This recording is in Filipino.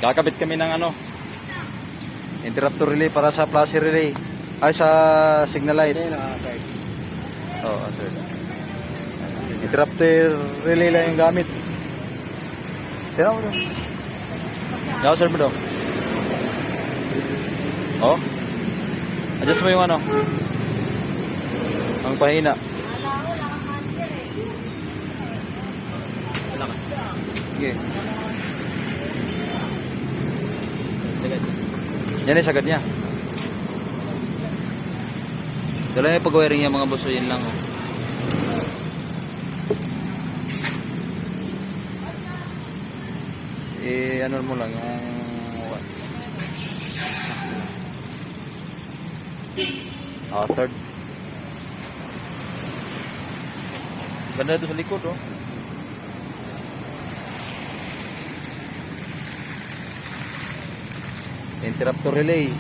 Kakabit kami ng ano, interrupter relay para sa flasher relay. Ay, sa signal light. Oo, sir. Interrupter relay lang yung gamit. Tira mo doon. Yaw, sir mo doon. Oh. Adjust mo yung ano. Ang pahina. Sige. Yan yung sagad niya. Dala yung pag-wiring niya mga boss, yun lang. Oh. Ano mo lang yung hazard. Ganda ito sa likod, oh. Interrupter relay.